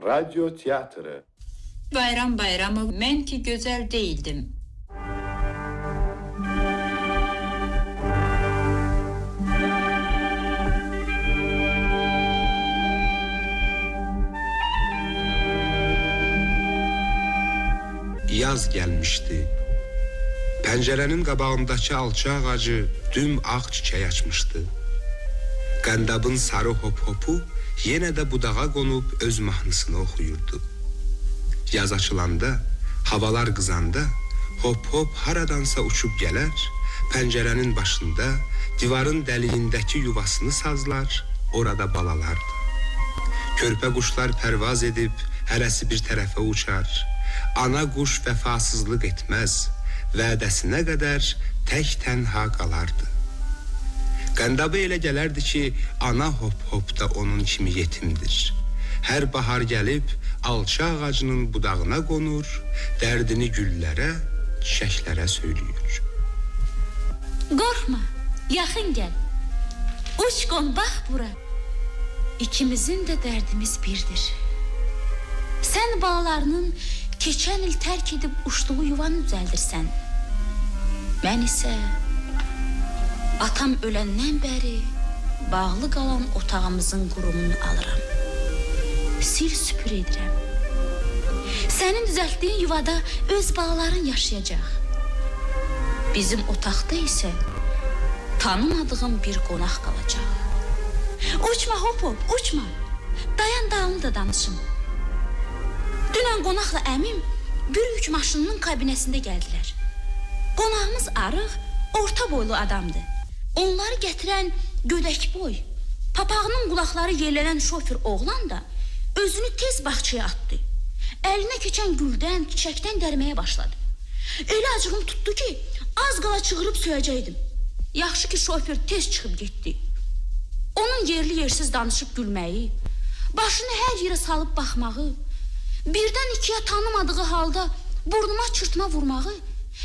Radyo tiyatrosu. Bayram bayramı mən ki gözəl değildim. Yaz gelmişti. Pencerenin qabağındakı alça ağacı düm ağ çiçək açmışdı. Qəndabın sarı hop-hopu yenə də budağa qonub öz mahnısını oxuyurdu. Yaz açılanda, havalar qızanda, hop-hop haradansa uçub gələr, pəncərənin başında, divarın dəliyindəki yuvasını sazlar, orada balalardı. Körpə quşlar pərvaz edib, hərəsi bir tərəfə uçar. Ana quş vəfasızlıq etməz, vədəsinə qədər tək tənha qalardı. Qəndaba elə gələrdi ki, ana hop-hop da onun kimi yetimdir. Hər bahar gəlib, alça ağacının budağına qonur, dərdini güllərə, çiçəklərə söylüyor. Qorxma, yaxın gəl. Uç qon, bax bura. İkimizin də dərdimiz birdir. Sən balalarının keçən il tərk edib uçduğu yuvanı düzəldirsən. Mən isə atam öləndən bəri bağlı qalan otağımızın qurumunu alıram. Sil süpür edirəm. Sənin düzəltdiyin yuvada öz balaların yaşayacaq. Bizim otaqda isə tanımadığım bir qonaq qalacaq. Uçma hop-hop, uçma. Dayan dağını da danışım. Dünən qonaqla əmim bir yük maşınının kabinəsində gəldilər. Qonağımız arıq, orta boylu adamdı. Onları gətirən gödək boy, papağının qulaqları yerlənən şofer oğlan da özünü tez bağçaya atdı. Əlinə keçən güldən, çiçəkdən dərməyə başladı. Elə acığım tutdu ki, az qala çığırıb söyəcəkdim. Yaxşı ki, şofer tez çıxıb getdi. Onun yerli yersiz danışıb gülməyi, başını hər yerə salıb baxmağı, birdən ikiyə tanımadığı halda burnuma çırtma vurmağı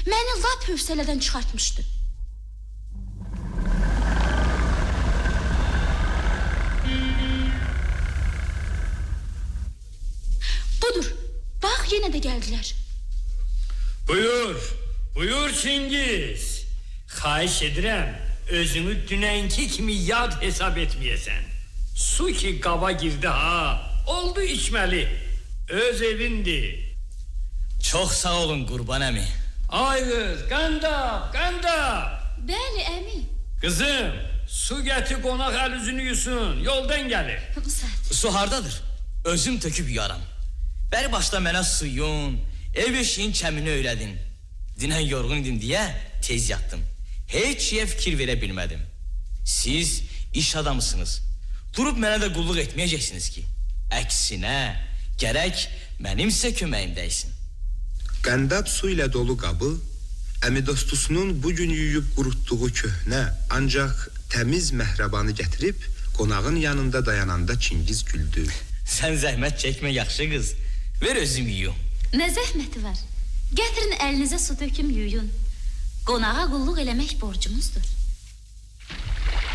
məni lap hövsələdən çıxartmışdı. Budur, bax yenə də gəldilər. Buyur Çingiz. Xahiş edirəm, özünü dünənki kimi yad hesab etməyəsən. Su ki qaba girdi ha, oldu içməli. Öz evindir. Çox sağ olun Qurban əmi. Ay qız, Qəndab. Bəli, əmi. Qızım, su gətir qonaq əl üzünü yusun, yoldan gəlir. Su hardadır? Özüm töküb yaram. Bəri başda mənə suyun, ev eşiyin kəmini öyrədin. Dinən yorğun idim deyə tez yatdım. Heç şeyə fikir verə bilmədim. Siz iş adamısınız. Durub mənə də qulluq etməyəcəksiniz ki. Əksinə, gərək mənim sizə köməyim dəysin. Qəndab su ilə dolu qabı, əmi dostusunun bugün yuyub qurutduğu köhnə, ancaq təmiz məhrabanı gətirib, qonağın yanında dayananda Çingiz güldü. Sən zəhmət çəkmə yaxşı qız, ver özüm yuyum. Nə zəhməti var? Gətirin əlinizə su töküm yuyun. Qonağa qulluq eləmək borcumuzdur.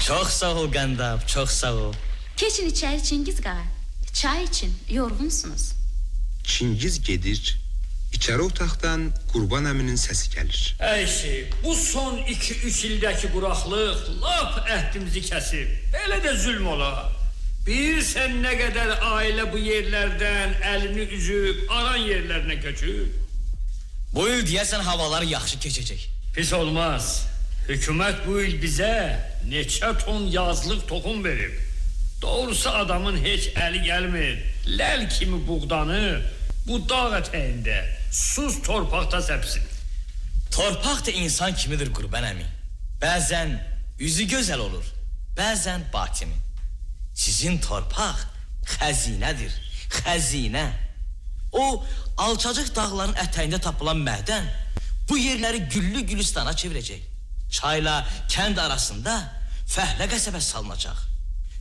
Çox sağ ol Qəndab, çox sağ ol. Keçin içəri Çingiz qağa. Çay için, yorğunsunuz. Çingiz gedir, içəri otaqdan Qurban əminin səsi gəlir. Əyşi, bu son 2-3 ildəki quraqlıq lap əhdimizi kəsib. Belə də zülm ola. Bilirsən nə qədər ailə bu yerlərdən əlini üzüb, aran yerlərinə köçüb. Bu il deyəsən havalar yaxşı keçəcək. Pis olmaz. Hükümət bu il bizə neçə ton yazlıq toxum verib. Doğrusu adamın heç əli gəlmir. Ləl kimi buğdanı bu dağ ətəyində suz torpaqda səpsin. Torpaq da insan kimidir Qurban əmi. Bəzən üzü gözəl olur, bəzən batini. Sizin torpaq xəzinədir, xəzinə. O alçacıq dağların ətəyində tapılan mədən bu yerləri güllü gülüstana çevirəcək. Çayla kənd arasında fəhlə qəsəbəsi salınacaq.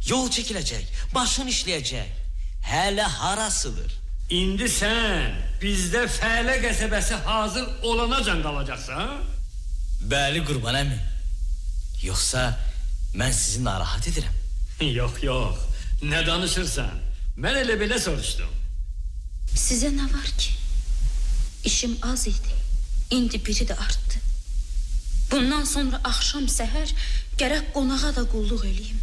Yol çəkiləcək, başın işləyəcək. Hələ harasıdır? İndi sən bizdə fəhlə qəsəbəsi hazır olanacan qalacaqsan? Bəli Qurban əmi. Yoxsa mən sizi narahat edirəm. Yox, nə danışırsan? Mən elə belə soruşdum. Sizə nə var ki? İşim az idi. İndi biri də artdı. Bundan sonra axşam səhər gərək qonağa da qulluq eləyim.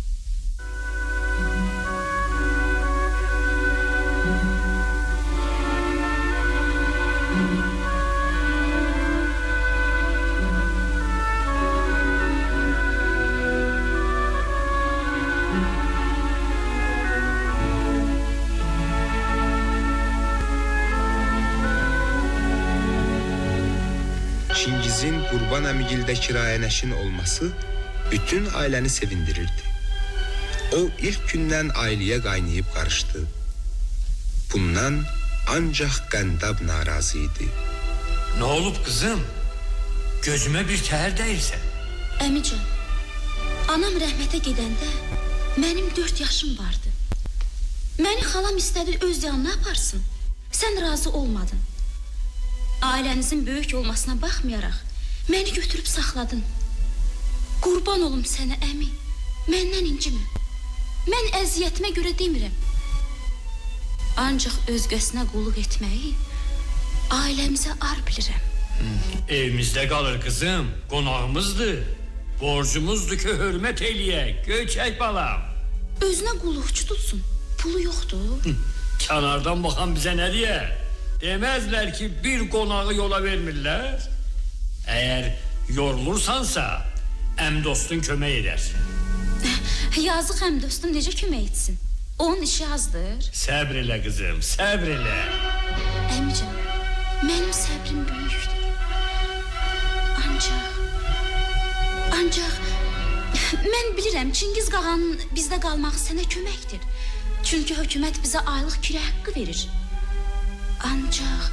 Çingizin Qurban əmigildə kirayənəşin olması bütün ailəni sevindirirdi. O ilk gündən ailəyə qaynayıb qarışdı. Bundan ancaq Qəndab narazı idi. Ne olup kızım? Gözüme bir təhər dəyirsən. Əmican, anam rəhmətə gedəndə mənim 4 yaşım vardı. Məni xalam istədi öz yanına aparsın. Sən razı olmadın. Ailənizin böyük olmasına baxmayaraq məni götürüb saxladın. Qurban olum sənə əmi, məndən incimə. Mən əziyyətimə görə demirəm. Ancaq özgəsinə qulluq etməyi ailəmizə ar bilirəm. Evimizde kalır kızım, konağımızdır. Borcumuzdur ki hürmet eləyək, göçək balam. Özünə qulluqçu tutsun, pulu yoxdur. Kənardan baxan bize ne diye? Demezler ki bir konağı yola vermirlər. Eğer yorulursansa əmdostun kömək eder. Yazıq həm dostum necə kömək etsin? Onun işi azdır. Səbr elə kızım, səbr elə. Əmican, mənim səbrim böyükdür. Ancaq mən bilirəm Çingiz qağanın bizdə qalmağı sənə köməkdir. Çünki hökumət bizə aylıq kira haqqı verir. Ancaq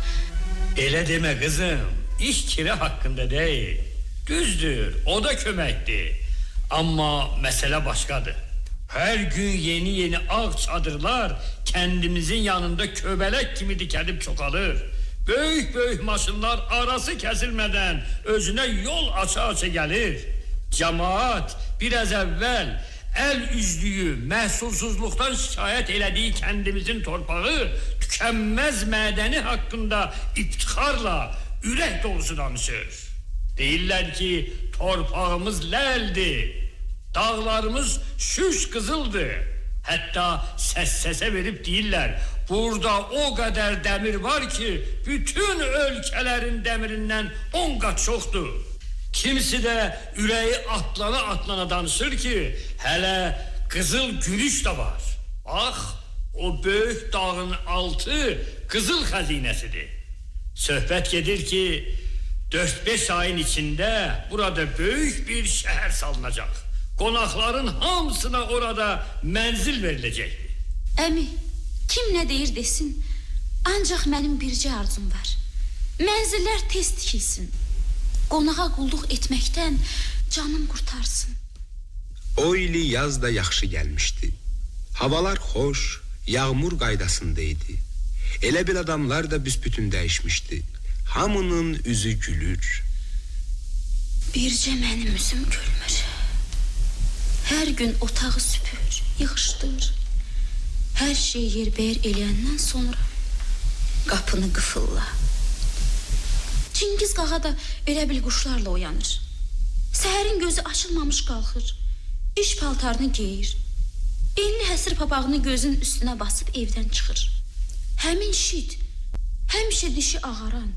Elə demə kızım, iş kira hakkında değil. Düzdür, o da köməkdir. Amma mesele başkadır. Her gün yeni ağ çadırlar kendimizin yanında köbelek kimi dikelip çoğalır. Böyük maşınlar arası kesilmeden özüne yol aça gelir. Cemaat biraz evvel el üzdüğü məhsulsuzluqdan şikayet elədiği kendimizin torpağı tükenmez mədəni hakkında iftixarla ürək dolusu danışır. Deyirlər ki torpağımız ləldir, dağlarımız şüş qızıldır. Hatta səs-səsə verib deyirlər, burada o kadar demir var ki bütün ölkələrin demirindən 10 qat çoxdur. Kimisi de ürəyi atlana danışır ki hele kızıl gülüş de var. Bax, o böyük dağın altı kızıl xəzinəsidir. Söhbət gedir ki 4-5 ayın içinde burada büyük bir şehir salınacak. Konakların hamısına orada menzil verilecek. əmi, kim nə deyir desin, ancaq mənim bircə arzum var. Mənzillər tez tikilsin. Qonağa qulluq etməkdən canım qurtarsın. O ili yaz da yaxşı gəlmişdi. Havalar xoş, yağmur qaydasında idi. Elə bil adamlar da büsbütün dəyişmişdi. Hamının üzü gülür. Bircə mənim üzüm gülmür. Hər gün otağı süpür, yığışdır. Hər şey yerbəyər eləyəndən sonra qapını qıfılla. Çingiz qağa da elə bil quşlarla oyanır. Səhərin gözü açılmamış qalxır. İş paltarını geyir. Enli həsir papağını gözünün üstünə basıb evdən çıxır. Həmin şit, həmişə dişi ağaran,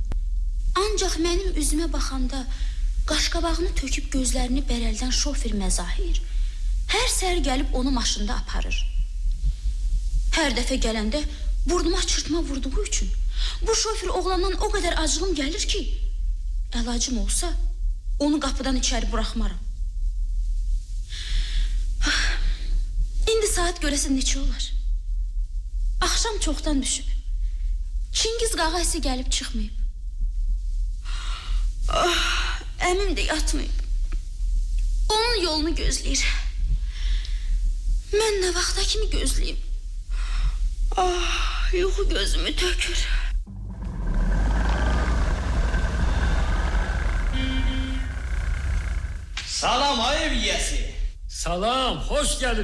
ancaq mənim üzümə baxanda qaşqabağını töküb gözlərini bərəldən şofer Məzahir hər səhər gəlib onu maşında aparır. Hər dəfə gələndə burnuma çırtma vurduğu üçün bu şofer oğlandan o qədər acığım gəlir ki, əlacım olsa onu qapıdan içəri buraxmaram. İndi saat görəsən neçə olar? Axşam çoxdan düşüb. Çingiz qağa isə gəlib çıxmayıb. Əmim də yatmayıb. Onun yolunu gözləyir. Mən nə vaxta kimi gözləyim? Yuxu gözümü tökür. Salam ay ev yiyəsi. Salam, hoş geldin.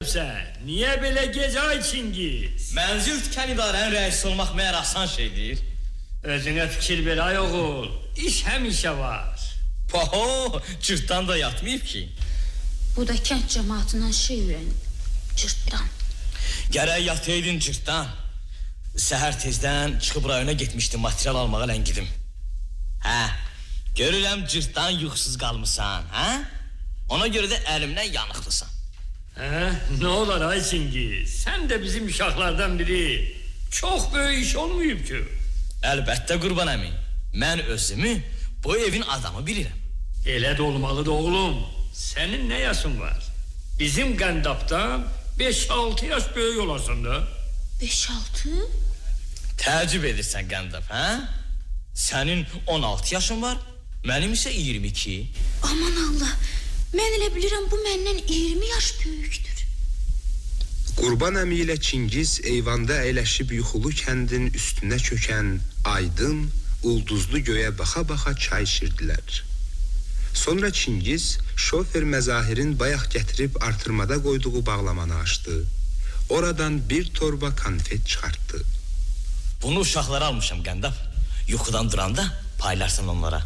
Sən niyə belə gec ay Çingiz? Mənzil tükən idarənin rəisi olmaq məyər asan şeydir. Özünə fikir ver ay oğul. İş həmişə var. Paho, cırtdan da yatmayıb ki. Bu da kənd cəmaatından şey öyrənib. Cırtdan. Gərək yataydın cırtdan. Səhər tezdən çıxıb rayona getmişdim, material almağa ləngidim. Hə, görürəm cırtdan yuxusuz qalmısan, hə? Ona görə də əlimdən yanıqlısan. Hə, nə olar ay Çingiz? Sən də bizim uşaqlardan biri. Çox böyük iş olmayıb ki. Əlbəttə qurban əmi. Mən özümü bu evin adamı bilirəm. Elə də olmalıdır oğlum. Sənin nə yaşın var? Bizim qəndabdan 5-6 yaş böyük olarsan da. 5-6? Təəccüb edirsən qəndab, hə? Sənin 16 yaşın var, mənim isə 22. Aman Allah, mən elə bilirəm bu məndən 20 yaş böyükdür. Qurban əmi ilə Çingiz eyvanda əyləşib yuxulu kəndin üstünə çökən aydın, ulduzlu göyə baxa-baxa çay içirdilər. Sonra Çingiz şofer Məzahirin bayaq gətirib artırmada qoyduğu bağlamanı açdı. Oradan bir torba konfet çıxartdı. Bunu uşaqlara almışam qəndab. Yuxudan duranda paylarsan onlara.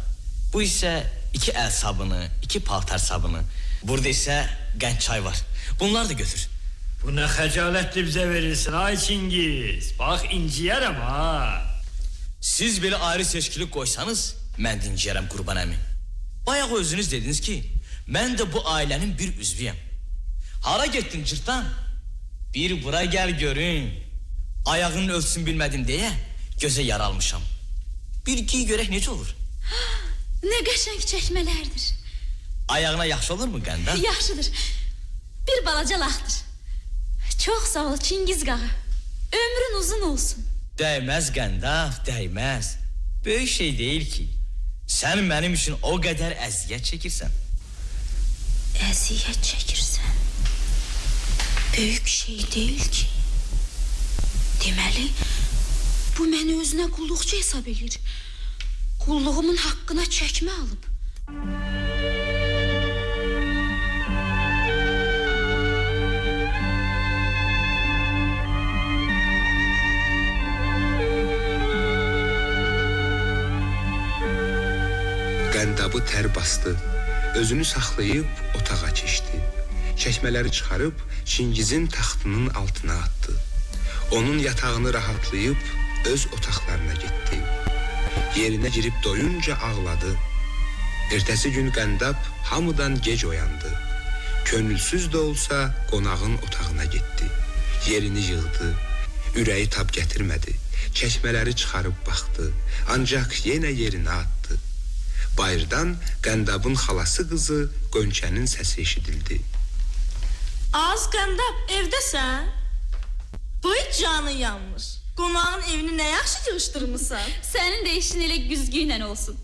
Bu isə 2 əl sabunu, 2 paltar sabunu. Burada isə qənd çay var. Bunlar da götür. Bu nə xəcalətli bizə verirsin ay Çingiz. Bax inciyərəm ha. Siz belə ayrı seçkilik qoysanız, mən dinciyərəm qurban əmi. Bayaq özünüz dediniz ki, mən də bu ailənin bir üzvüyəm. Hara getdin cırtdan? Bir bura gəl görün. Ayağının ölçüsünü bilmədim deyə gözə yaralmışam. Bir giy görək necə olur? Nə qəşəng çəkmələrdir. Ayağına yaxşı olur mu qəndə? Yaxşıdır. Bir balaca laxdır. Çox sağ ol Çingiz qağa. Ömrün uzun olsun. Dəyməz qəndə, dəyməz. Böyük şey deyil ki. Sən mənim üçün o qədər əziyyət çəkirsən. Əziyyət çəkirsən. Böyük şey deyil ki. Deməli, bu məni özünə qulluqçu hesab edir. Qulluğumun haqqına çəkmə alıb. Qəndabı tər bastı. Özünü saxlayıb otağa keçdi. Çəkmələri çıxarıb Çingizin taxtının altına atdı. Onun yatağını rahatlayıb öz otaqlarına getdi. Yerinə girib doyunca ağladı. Ertəsi gün qəndab hamıdan gec oyandı. Könülsüz də olsa qonağın otağına getdi. Yerini yığdı. Ürəyi tab gətirmədi. Çəkmələri çıxarıb baxdı. Ancaq yenə yerinə atdı. Bayırdan qəndabın xalası qızı Qönçənin səsi eşidildi. Az qəndab, evdəsən? Bu canı yanmış. Qonağın evini nə yaxşı yığışdırmısan? Sənin də işin elə güzgünlə olsun.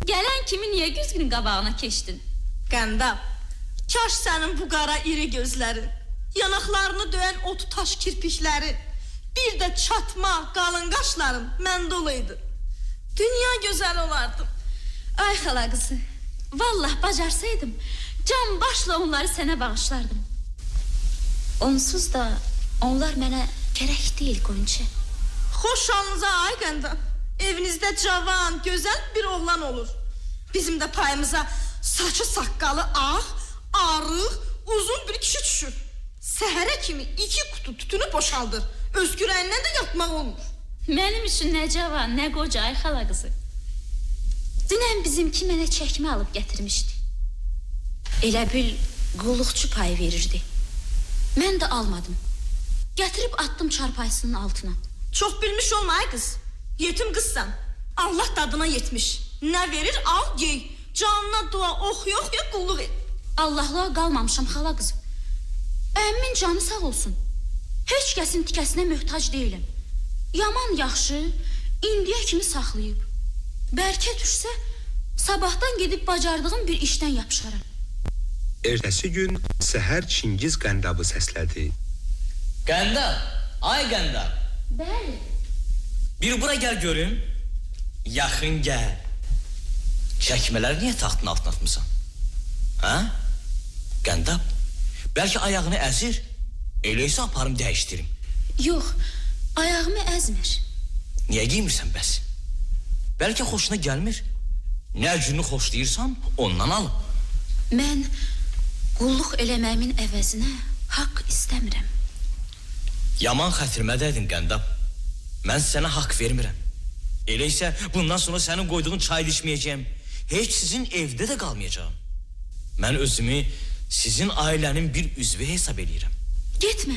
Gələn kimi niyə güzgünün qabağına keçdin? Qəndab, kaş sənin bu qara iri gözlərin, yanaqlarını döyən otu taş kirpiklərin, bir də çatma qalın qaşların məndə olaydı. Dünya gözəl olardım. Ay xala qızı, vallah bacarsaydım, can başla onları sənə bağışlardım. Onsuz da onlar mənə gərək deyil Qönçə. Xoşalınıza ay qəndab. Evinizdə cavan, gözəl bir oğlan olur. Bizim də payımıza saçı saqqalı ağ, arıq, uzun bir kişi düşür. Səhərə kimi 2 qutu tütünü boşaldır. Özgürəyindən də yatmaq olmur. Mənim üçün nə cavan, nə qoca ay xala qızı. Dünən bizimki mənə çəkmə alıb gətirmişdi. Elə bil qulluqçu payı verirdi. Mən də almadım. Gətirib attım çarpayısının altına. Çox bilmiş olma ay qız. Yetim qızsan. Allah dadına yetmiş. Nə verir al yey. Canına dua oxuya qulluq et. Allahlığa qalmamışam xala qızı. Əmmin canı sağ olsun. Heç kəsin tikəsinə möhtac deyiləm. Yaman yaxşı, indiyə kimi saxlayıb. Bəlkə düşsə, sabahdan gedib bacardığım bir işdən yapışaram. Ertəsi gün səhər Çingiz qəndabı səslədi. Qəndab, ay qəndab. Bəli. Bir bura gəl görüm. Yaxın gəl. Çəkmələri niyə taxtın altına atmısan? Hə? Qəndab, bəlkə ayağını əzir, Eləysə aparım dəyişdirim. Yox, ayağımı əzmir. Niyə giymirsən bəs? Bəlkə xoşuna gəlmir. Nə cürünü xoşlayırsan, ondan al. Mən qulluq eləməyimin əvəzinə haqq istəmirəm. Yaman xətrimə dəydin Qəndab. Mən sənə haqq vermirəm. Elə isə bundan sonra sənin qoyduğun çay içməyəcəyəm. Heç sizin evdə də qalmayacağım. Mən özümü sizin ailənin bir üzvü hesab eləyirəm. Getmə,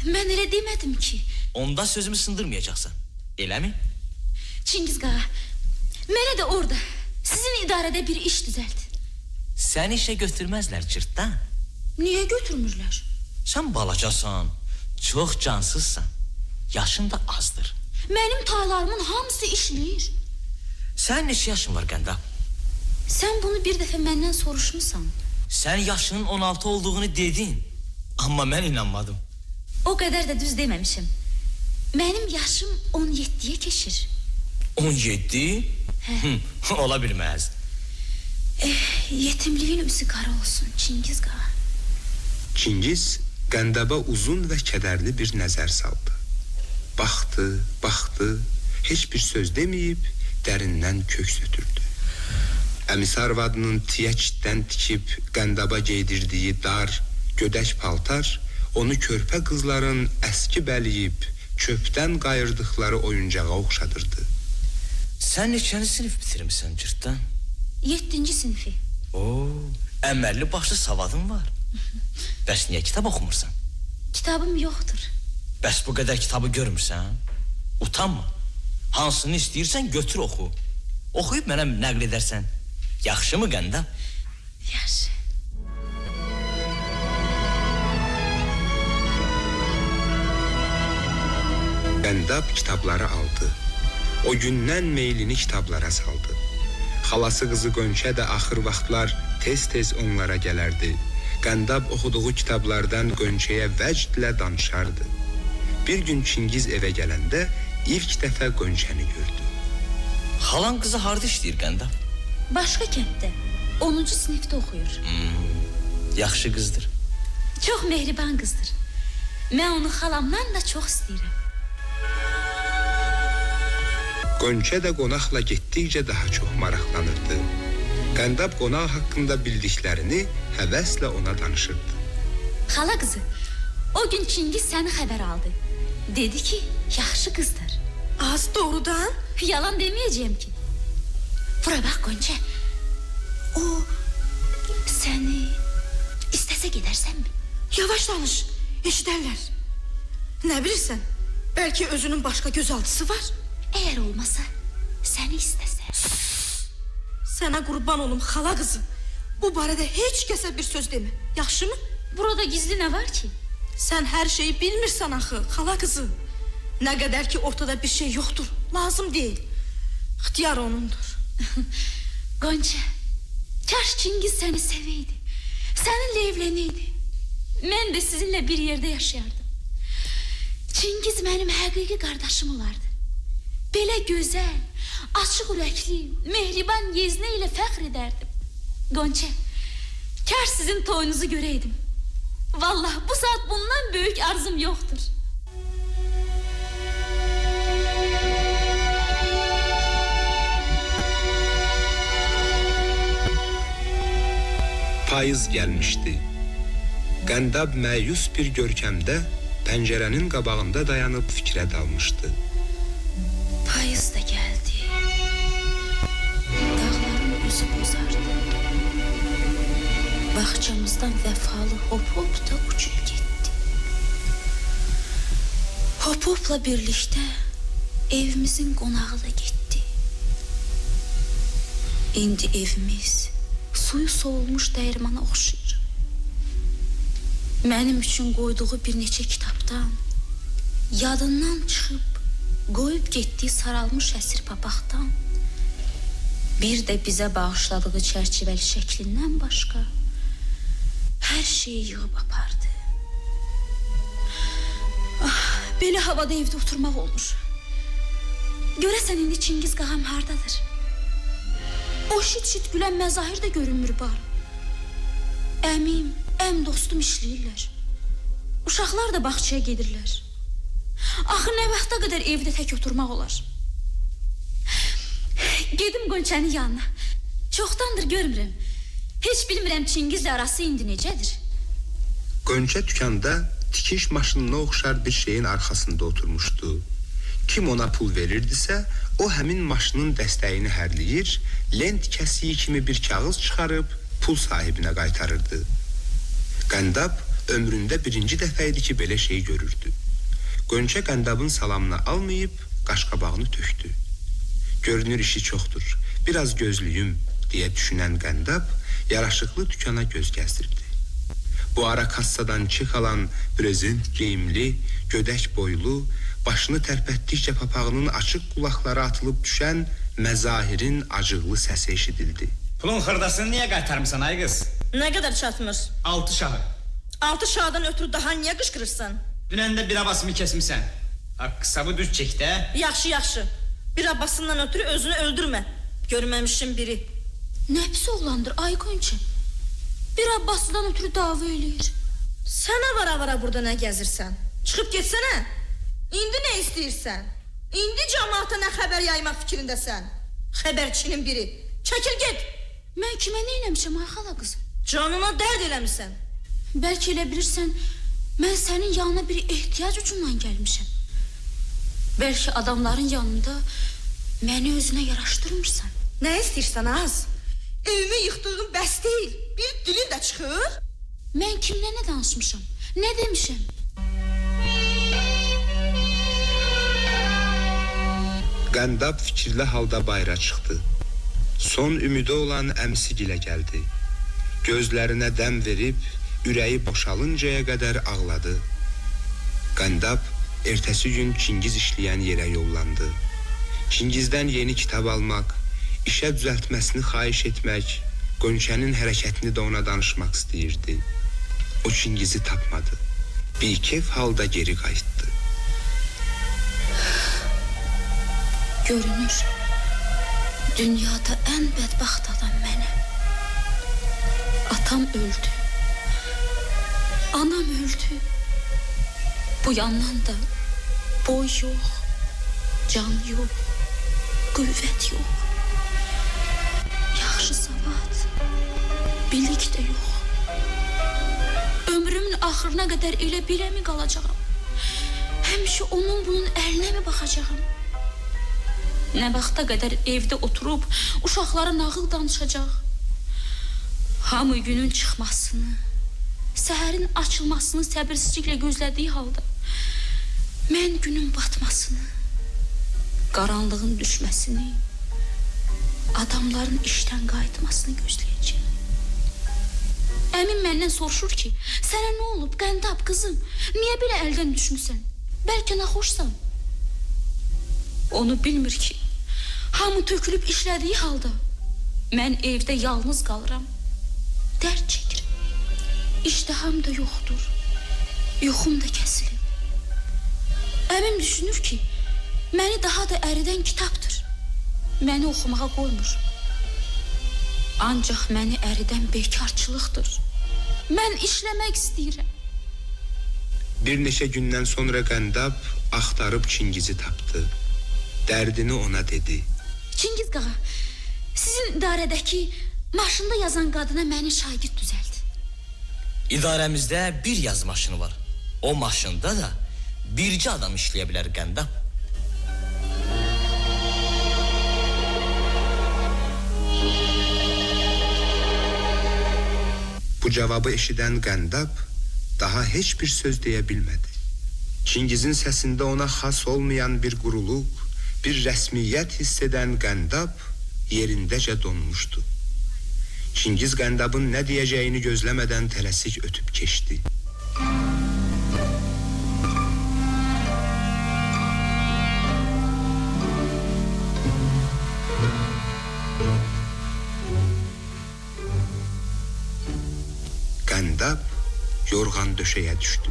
mən elə demədim ki. Onda sözümü sındırmayacaqsan, eləmi? Çingiz qağa, mənə də orada sizin idarədə bir iş düzəlt. Səni işə götürməzlər cırtdan. Niyə götürmürlər? Sən balacasan, çox cansızsan. Yaşın da azdır. Mənim taylarımın hamısı işləyir. Sən neçə yaşın var Qəndab? Sən bunu bir dəfə məndən soruşmusan. Sən yaşının 16 olduğunu dedin. Amma mən inanmadım. O qədər də düz deməmişim. Mənim yaşım 17-yə keçir. 17? Ola bilməz. Yetimliyin üzü qara olsun Çingiz qağa. Çingiz Qəndaba uzun və kədərli bir nəzər saldı. Baxdı, heç bir söz deməyib dərindən köks ötürdü. Əmisi arvadının tiyəkdən tikib Qəndaba geydirdiyi dar, gödək paltar onu körpə qızların əski bəliyib çöpdən qayırdıqları oyuncağa oxşadırdı. Sən neçənci sinif bitirmisən cırtdan? 7-ci sinfi. Əməlli başlı savadın var. Bəs niyə kitab oxumursan? Kitabım yoxdur. Bəs bu qədər kitabı görmürsən? Utanma. Hansını istəyirsən götür oxu. Oxuyub mənə nəql edərsən. Yaxşı mı Qəndab? Yaxşı. Qəndab kitabları aldı. O gündən meylini kitablara saldı. Xalası qızı Qönçə də axır vaxtlar tez-tez onlara gələrdi. Qəndab oxuduğu kitablardan Qönçəyə vəcdlə danışardı. Bir gün Çingiz evə gələndə ilk dəfə Qönçəni gördü. Xalan qızı harda işləyir Qəndab? Başqa kənddə 10-cu sinifdə oxuyur. Yaxşı qızdır. Çox mehriban qızdır. Mən onu xalamdan da çox istəyirəm. Qönçə də qonaqla getdikcə daha çox maraqlanırdı. Qəndab qonaq haqqında bildiklərini həvəslə ona danışırdı. Xala qızı, o gün Çingiz səni xəbər aldı. Dedi ki, yaxşı qızdır. Az doğrudan? Yalan deməyəcəyəm ki. Bura bax Qönçə. O səni istəsə gedərsənmi? Yavaş danış, eşidərlər. Nə bilirsən? Bəlkə özünün başqa gözaltısı var. Əgər olmasa, səni istəsə. Sənə qurban olum xala qızı. Bu barədə heç kəsə bir söz demə. Yaxşı mı? Burada gizli nə var ki? Sən hər şeyi bilmirsən axı, xala qızı. Nə qədər ki ortada bir şey yoxdur, lazım deyil. İxtiyar onundur. Qönçə, kaş Çingiz səni sevəydi. Səninlə evlənəydi. Mən də sizinlə bir yerdə yaşayardım. Çingiz mənim həqiqi qardaşım olardı. Belə gözəl, açıq ürəkli, mehriban yeznə ilə fəxr edərdim. Qönçə, kaş sizin toyunuzu görəydim. Vallahi bu saat bundan böyük arzum yoxdur. Payız gəlmişdi. Qəndab məyus bir görkəmdə pəncərənin qabağında dayanıb fikrə dalmışdı. Payız da gəldi. Dağların üzü bozardı. Bağçamızdan vəfalı hop-hop da uçub getdi. Hop-hopla birlikdə evimizin qonağı da getdi. İndi evimiz suyu soğulmuş dəyirmana oxşayır. Mənim üçün qoyduğu bir neçə kitabdan, yadından çıxıb qoyub getdiyi saralmış əsir papaqdan, bir də bizə bağışladığı çərçivəli şəklindən başqa hər şeyi yığıb apardı. Belə havada evdə oturmaq olmur. Görəsən indi Çingiz qağam hardadır? O şit-şit gülən məzahir də görünmür bar. Əmim, əm dostum işləyirlər. Uşaqlar da bağçaya gedirlər. Axı nə vaxta qədər evdə tək oturmaq olar? Gedim Qönçənin yanına. Çoxdandır görmürəm. Heç bilmirəm Çingizlə arası indi necədir? Qönçə dükanda tikiş maşınına oxşar bir şeyin arxasında oturmuşdu. Kim ona pul verirdisə, o həmin maşının dəstəyini hərləyir, lent kəsiyi kimi bir kağız çıxarıb pul sahibinə qaytarırdı. Qəndab ömründə birinci dəfə idi ki, belə şey görürdü. Qönçə qəndabın salamını almayıb qaşqabağını tökdü. Görünür işi çoxdur, biraz gözlüyüm deyə düşünən qəndab yaraşıqlı dükana göz gəzdirdi. Bu ara kassadan çıx alan brezent geyimli, gödək boylu, başını tərpətdikcə papağının açıq qulaqları atılıb düşən Məzahirin acıqlı səsi eşidildi. Pulun xırdasını niyə qaytarmısan ay qız? Nə qədər çatmır? 6 şahı. 6 şahdan ötürü daha niyə qışqırırsan? Dünəndə bir abasımı kesmisən. Haqq-hesabı düz çək də. Yaxşı, yaxşı. Bir abbasından ötürü özünü öldürmə. Görməmişim biri. Nə pis oğlandır ay Qönçə. Bir Abbasıdan ötürü dava eləyir. Sənə vara-vara burada nə gəzirsən? Çıxıb getsənə. İndi nə istəyirsən? İndi cəmaata nə xəbər yaymaq fikrindəsən? Xəbərçinin biri. Çəkil get. Mən kimə nə eləmişəm ay xala qızım? Canına dərd eləmisən. Bəlkə elə bilirsən, mən sənin yanına bir ehtiyac ucundan gəlmişəm. Bəlkə adamların yanında məni özünə yaraşdırmırsan. Nə istəyirsən az? Evimi yıxdığın bəs deyil. Bir dilin də çıxır. Mən kimlə nə danışmışam? Nə demişəm? Qəndab fikirli halda bayıra çıxdı. Son ümidi olan əmsigilə gəldi. Gözlərinə dəm verib, ürəyi boşalıncaya qədər ağladı. Qəndab ertəsi gün Çingiz işləyən yerə yollandı. Çingizdən yeni kitab almaq, işə düzəltməsini xahiş etmək, Qönçənin hərəkətini də ona danışmaq istəyirdi. O Çingizi tapmadı. Bikef halda geri qayıtdı. Görünür, dünyada ən bədbəxt adam mənəm. Atam öldü. Anam öldü. Bu yandan da boy yox, can yox, qüvvət yox. Yaxşı savad, bilik də yox. Ömrümün axırına qədər elə belə mi qalacağam? Həmişə onun bunun əlinə mi baxacağam? Nə vaxta qədər evdə oturub uşaqlara nağıl danışacaq? Hamı günün çıxmasını, səhərin açılmasını səbirsizliklə gözlədiyi halda mən günün batmasını, qaranlığın düşməsini, adamların işdən qayıtmasını gözləyəcəm. Əmin məndən soruşur ki, sənə nə olub, Qəndab qızım? Niyə belə əldən düşmüsən? Bəlkə naxoşsan? Onu bilmir ki, hamı tökülüb işlədiyi halda mən evdə yalnız qalıram, dərd çəkirəm. İştaham da yoxdur, yuxum da kəsilib. Əmim düşünür ki, məni daha da əridən kitabdır. Məni oxumağa qoymur. Ancaq məni əridən bekarçılıqdır. Mən işləmək istəyirəm. Bir neçə gündən sonra Qəndab axtarıb Çingizi tapdı. Dərdini ona dedi. Çingiz qağa, sizin idarədəki maşında yazan qadına məni şagird düzəldi. İdarəmizdə bir yaz maşını var. O maşında da bircə adam işləyə bilər Qəndab. Bu cavabı eşidən Qəndab daha heç bir söz deyə bilmədi. Çingizin səsində ona xas olmayan bir quruluq, bir rəsmiyyət hiss edən Qəndab yerindəcə donmuşdu. Çingiz Qəndabın nə deyəcəyini gözləmədən tələsik ötüb keçdi. Qəndab yorğan döşəyə düşdü.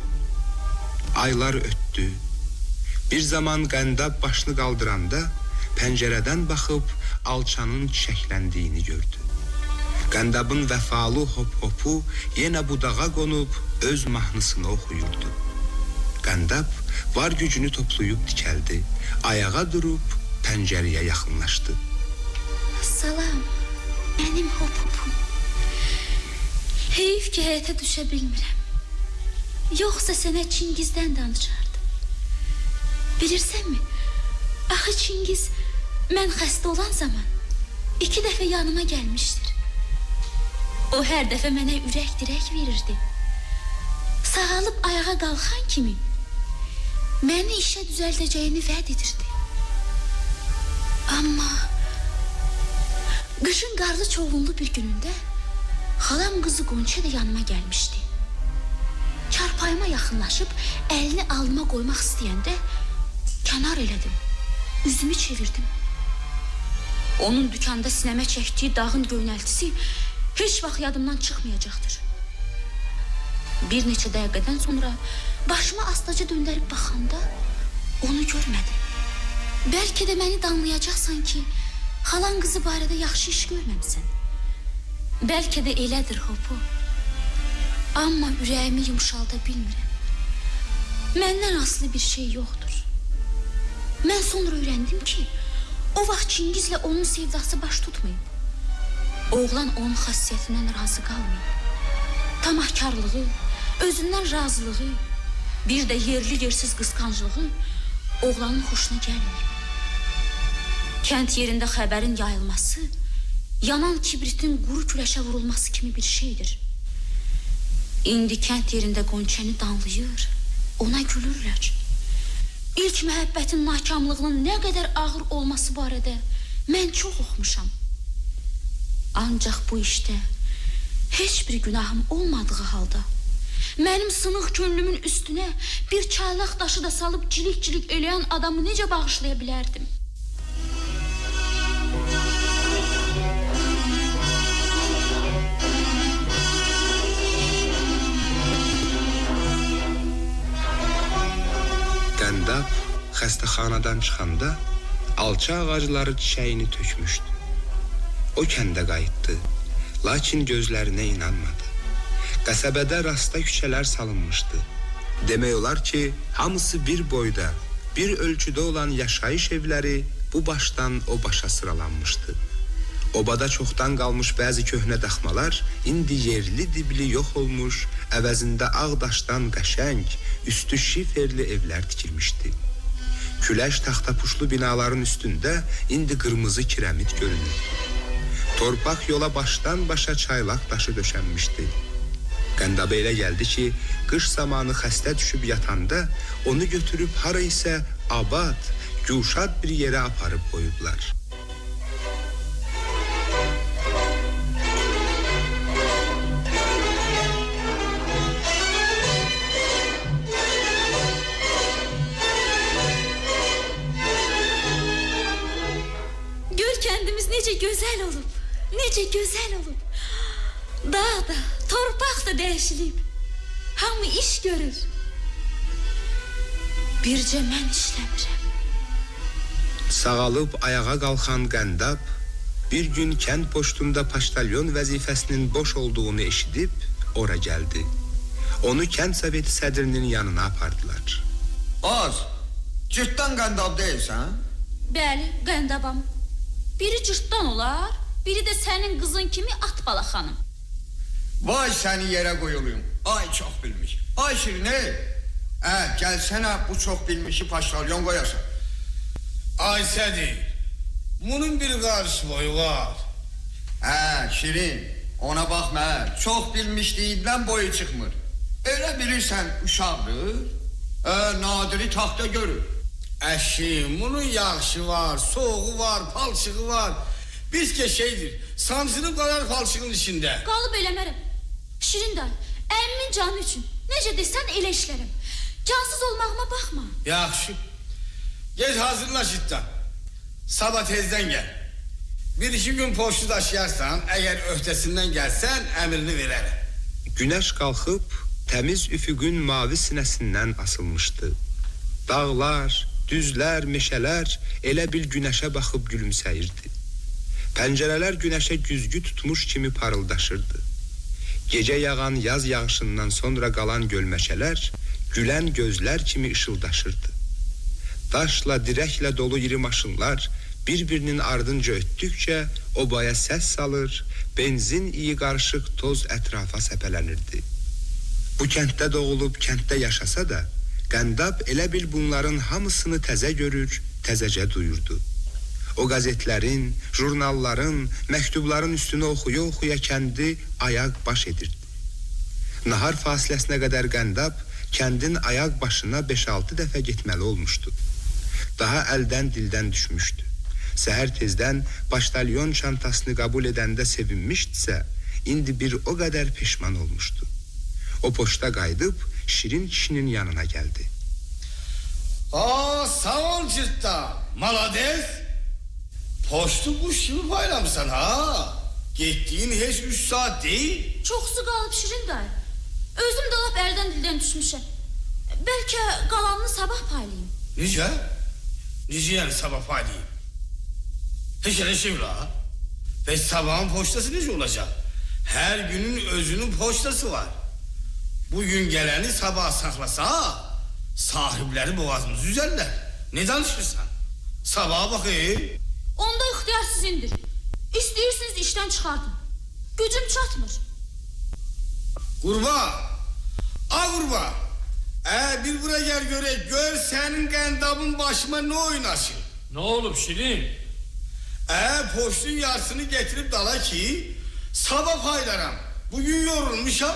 Aylar ötdü. Bir zaman Qəndab başını qaldıranda pəncərədən baxıb alçanın çiçəkləndiyini gördü. Qəndabın vəfalı hop-hopu yenə budağa qonub öz mahnısını oxuyurdu. Qəndab var gücünü toplayıb dikəldi, ayağa durub pəncərəyə yaxınlaşdı. Salam, mənim hop-hopum. Heyif ki, həyətə düşə bilmirəm. Yoxsa sənə Çingizdən danışardım. Bilirsənmi, axı Çingiz mən xəstə olan zaman 2 dəfə yanıma gəlmişdir. O hər dəfə mənə ürək dirək verirdi. Sağalıb ayağa qalxan kimi məni işə düzəldəcəyini vəd edirdi. Amma qışın qarlı çoğunlu bir günündə xalam qızı Qonçə də yanıma gəlmişdi. Çarpayıma yaxınlaşıb əlini alnıma qoymaq istəyəndə kənar elədim. Üzümü çevirdim. Onun dükanda sinəmə çəkdiyi dağın göynəltisi heç vaxt yadımdan çıxmayacaqdır. Bir neçə dəqiqədən sonra başımı astaca döndərib baxanda onu görmədim. Bəlkə də məni danlayacaqsan ki, xalan qızı barədə yaxşı iş görməmsən. Bəlkə də elədir Hopo. Amma ürəyimi yumşalda bilmirəm. Məndən asılı bir şey yoxdur. Mən sonra öyrəndim ki, o vaxt Çingizlə onun sevdası baş tutmayıb. Oğlan onun xasiyyətindən razı qalmayıb. Tamahkarlığı, özündən razılığı, bir də yerli yersiz qısqanclığı oğlanın xoşuna gəlməyib. Kənd yerində xəbərin yayılması, yanan kibritin quru küləşə vurulması kimi bir şeydir. İndi kənd yerində Qonçəni danlayır, ona gülürlər. İlk məhəbbətin nakamlığının nə qədər ağır olması barədə mən çox oxumuşam. Ancaq bu işdə heç bir günahım olmadığı halda mənim sınıq könlümün üstünə bir çaylaq daşı da salıb cilik-cilik eləyən adamı necə bağışlaya bilərdim? Qəndab xəstəxanadan çıxanda alça ağacları çiçəyini tökmüşdü. O kəndə qayıtdı, lakin gözlərinə inanmadı. Qəsəbədə rasta küçələr salınmışdı. Demək olar ki, hamısı bir boyda, bir ölçüdə olan yaşayış evləri bu başdan o başa sıralanmışdı. Obada çoxdan qalmış bəzi köhnə daxmalar indi yerli dibli yox olmuş, əvəzində ağ daşdan qəşəng, üstü şiferli evlər tikilmişdi. Küləş taxtapuşlu binaların üstündə indi qırmızı kiremit görünür. Torpaq yola başdan başa çaylaq daşı döşənmişdi. Qəndaba elə gəldi ki, qış zamanı xəstə düşüb yatanda onu götürüb hara isə abad, güşad bir yerə aparıb qoyublar. Gör kəndimiz necə gözəl olub, necə gözəl olub. Dağ da, torpaq da dəyişilib. Hamı iş görür. Bircə mən işləmirəm. Sağalıb ayağa qalxan Qəndab bir gün kənd poçtunda paştalyon vəzifəsinin boş olduğunu eşidib ora gəldi. Onu kənd soveti sədrinin yanına apardılar. Az, cırtdan Qəndab deyilsən? Bəli, Qəndabam. Biri cırtdan olar, biri də sənin qızın kimi at bala xanım. Vay səni yerə qoyuluyum. Ay çox bilmiş. Ay Şiriney. Gəlsənə bu çox bilmişi paştalyon qoyasan. Ay Sədi, bunun bir qarşı boyu var. Şirin, ona baxma. Çox bilmişliyindən boyu çıxmır. Elə bilirsən uşaqdır. Nadiri taxta görür. Əşim, bunun yaxşı var, soğuğu var, palçığı var. Biz ki şeydir, sancılıb qalar palçığın içində. Qalıb eləmərəm. Şirin dayı, əmmin canı üçün necə desən elə işlərəm. Cansız olmağıma baxma. Yaxşı. Gez hazırlaş iddia. Sabah tezdən gəl. 1-2 gün poçtu daşıyarsan, əgər öhdəsindən gəlsən, əmrini verərəm. Günəş qalxıb təmiz üfüqün mavi sinəsindən asılmışdı. Dağlar, düzlər, meşələr elə bil günəşə baxıb gülümsəyirdi. Pəncərələr günəşə güzgü tutmuş kimi parıldaşırdı. Gecə yağan yaz yağışından sonra qalan gölməçələr gülən gözlər kimi ışıldaşırdı. Daşla, dirəklə dolu iri maşınlar bir-birinin ardınca ötdükcə obaya səs salır, benzin iyi qarışıq toz ətrafa səpələnirdi. Bu kənddə doğulub kənddə yaşasa da, Qəndab elə bil bunların hamısını təzə görür, təzəcə duyurdu. O qəzetlərin, jurnalların, məktubların üstünə oxuya-oxuya kəndi ayaq baş edirdi. Nahar fasiləsinə qədər Qəndab kəndin ayaq başına 5-6 dəfə getməli olmuşdu. Daha əldən dildən düşmüşdü. Səhər tezdən baştalyon çantasını qəbul edəndə sevinmişdisə, indi bir o qədər peşman olmuşdu. O poçta qayıdıb Şirin kişinin yanına gəldi. Sağ ol Cırtdan, malades. Poçtu kuş gibi paylamışsan ha. Getdiyin heç 3 saat değil. Çoxsu qalıb Şirin dayı. Özüm də lap əldən dildən düşmüşəm. Bəlkə qalanını sabah paylayayım. Necə? Necə yəni sabah paylayayım? Heç elə şey la. Ve sabahın poçtası necə olacaq? Her günün özünün poçtası var. Bugün geleni sabah saklasa sahipleri boğazımızı üzerler. Ne danışırsan? Sabaha bakayım. Onda ixtiyar sizindir. İstəyirsiniz işdən çıxardın. Gücüm çatmır. Kurban. Kurban. Bir buraya gel görek. Gör senin Qəndabın başıma ne oynaşır. Ne olub Şirin? Poçtun yarısını getirip dala ki sabah paylaram. Bugün yorulmuşam.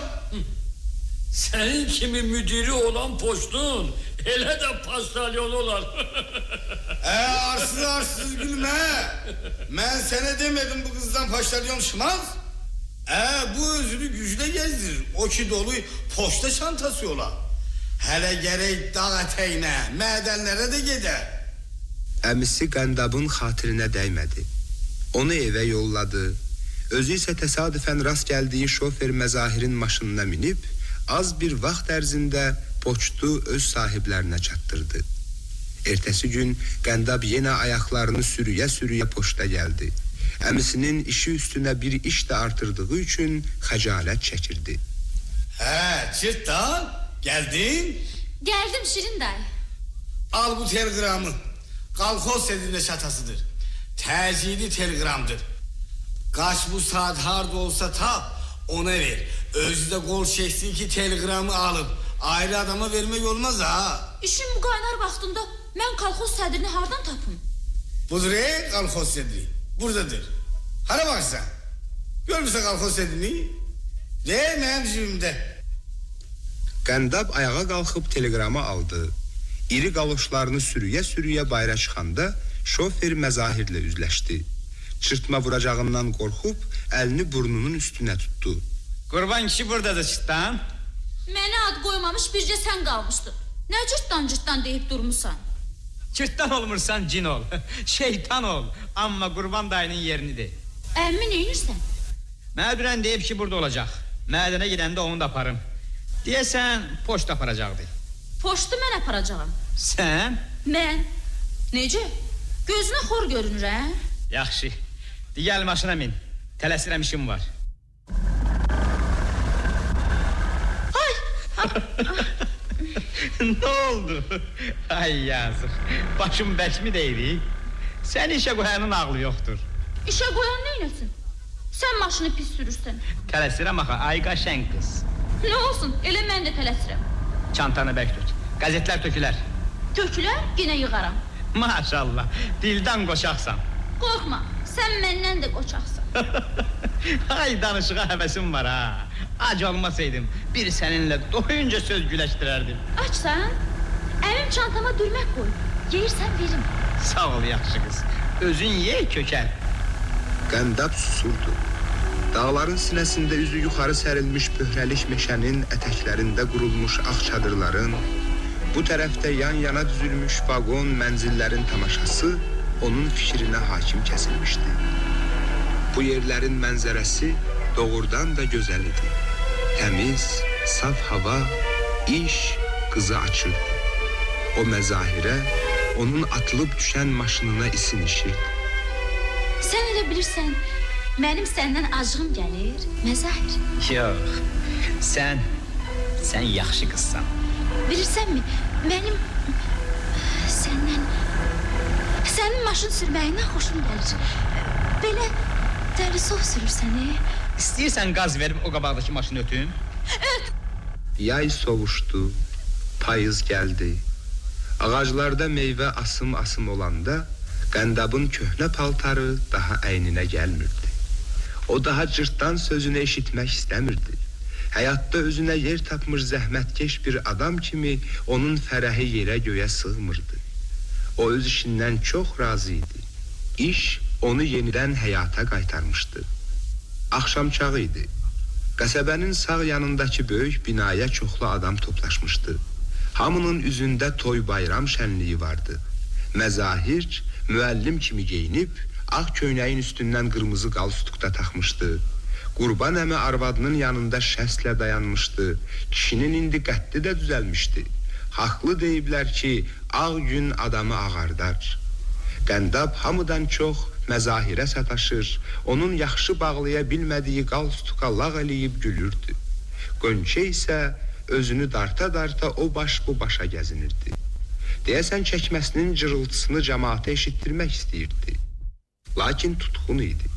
Senin kimi müdiri olan poçtun elə də pastalyon olar. Arsız gülme. Ben sana demedim bu kızdan paştalyon çıkmaz. Bu özünü güçle gezdirir. O ki dolu poçta çantası yola. Hele gerek dağ eteğine, mədenlere de gider. Əmisi Qəndabın xatirinə dəymədi. Onu evə yolladı. Özü isə təsadüfən rast gəldiyi şofer Məzahirin maşınına minib, az bir vaxt ərzində poçtu öz sahiblərinə çatdırdı. Ertəsi gün Qəndab yenə ayaqlarını sürüyə-sürüyə poçta gəldi. Əmisinin işi üstünə bir iş də artırdığı üçün xəcalət çəkirdi. Cırtdan, geldin. Gəldim Şirin dayı. Al bu telegramı. Kalkoz sedinde çatasıdır. Təcili telegramdır. Kaç bu saat harda olsa tap, ona ver. Özü de kol çeksin ki telegramı alıp ayrı adama vermek olmaz ha. İşin bu qaynar vaxtında mən kolxoz sədrini hardan tapım? Budur kalkoz sedri. Buradadır. Hara baksan. Görmüşsən kalkoz sedrini? De mənim cibimdə. Qəndab ayağa qalxıb telegramı aldı. İri qaloşlarını sürüyə-sürüyə bayra çıxanda şofer Məzahirlə üzləşdi. Çırtma vuracağından qorxub əlini burnunun üstünə tutdu. Kurban kişi buradadır Cırtdan. Mənə ad qoymamış bircə sən qalmışdın. Nə cırtdan deyib durmusan? Cırtdan olmursan cin ol. Şeytan ol. Amma Kurban dayının yerini de. Əmmi neynirsən? Mədürən deyib ki burada olacaq. Mədənə gidəndə onu da aparım. Deyəsən poçta aparacaqdı. Poçtu mən aparacağım. Sən? Mən? Necə? Gözünə xor görünür, hə? Yaxşı. Digəl maşına min. Tələsirəm işim var. Ne oldu? Ay yazık. Başım beş mi değdi? Sen işe koyanın ağlı yoktur. İşe qoyan neynəsin? Sən maşını pis sürürsən. Tələsirəm axı, ay qaşən qız. Nə olsun, elə mən də tələsirəm. Çantanı bək tut. Qəzetlər tökülər. Tökülər, yenə yığaram. Maşallah, dildən qoçaqsan. Qorxma, sən məndən də qoçaqsan. Ay danışığa həvəsim var ha. Ac olmasaydım bir seninle doyunca söz güləşdirərdim. Açsan, əmim çantama dürmək qoy. Yeyirsən verim. Sağ ol yaxşı qız. Özün ye kökər. Qəndab susurdu. Dağların sinəsində üzü yuxarı sərilmiş pöhrəlik meşənin ətəklərində qurulmuş ağ çadırların, bu tərəfdə yan-yana düzülmüş vaqon mənzillərin tamaşası onun fikrinə hakim kəsilmişdi. Bu yerlərin mənzərəsi doğrudan da gözəl idi. Təmiz, saf hava, iş qızı açırdı. O Məzahirə onun atılıb düşən maşınına isinişirdi. Sən elə bilirsən, mənim səndən acığım gəlir, Məzahir? Yox, sən yaxşı qızsan. Bilirsənmi, mənim sənin maşın sürməyindən xoşum gəlir. Belə dəlisov sürürsən, İstəyirsən qaz verib o qabaqdakı maşını ötüm? Yay sovuşdu, payız gəldi. Ağaclarda meyvə asım-asım olanda Qəndabın köhnə paltarı daha əyninə gəlmirdi. O daha cırtdan sözünü eşitmək istəmirdi. Həyatda özünə yer tapmış zəhmətkeş bir adam kimi onun fərəhi yerə göyə sığmırdı. O öz işindən çox razı idi. İş onu yenidən həyata qaytarmışdı. Axşamçağı idi. Qəsəbənin sağ yanındakı böyük binaya çoxlu adam toplaşmışdı. Hamının üzündə toy bayram şənliyi vardı. Məzahir müəllim kimi geyinib, ağ köynəyin üstündən qırmızı qalstukda taxmışdı. Qurban əmi arvadının yanında şəslə dayanmışdı. Kişinin indi qəddi də düzəlmişdi. Haqlı deyiblər ki, ağ gün adamı ağardar. Qəndab hamıdan çox Məzahirə sataşır, onun yaxşı bağlaya bilmədiyi qalstuka lağ eləyib gülürdü. Qönçə isə özünü darta-darta o baş bu başa gəzinirdi. Deyəsən çəkməsinin cırıltısını cəmaata eşitdirmək istəyirdi. Lakin tutqun idi.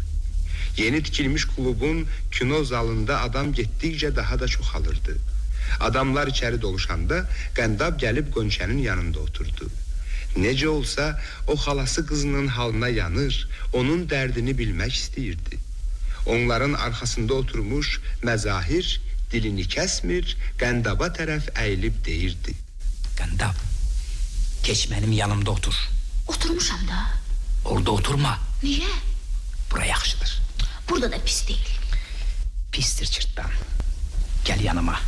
Yeni tikilmiş klubun kino zalında adam getdikcə daha da çoxalırdı. Adamlar içəri doluşanda Qəndab gəlib Qönçənin yanında oturdu. Necə olsa o xalası qızının halına yanır, onun dərdini bilmək istəyirdi. Onların arxasında oturmuş Məzahir dilini kəsmir, Qəndaba tərəf əyilib deyirdi. Qəndab, geç mənim yanımda otur. Oturmuşam da. Orada oturma. Niyə? Bura yaxşıdır. Burada da pis deyil. Pistir çırtdan. Gəl yanıma.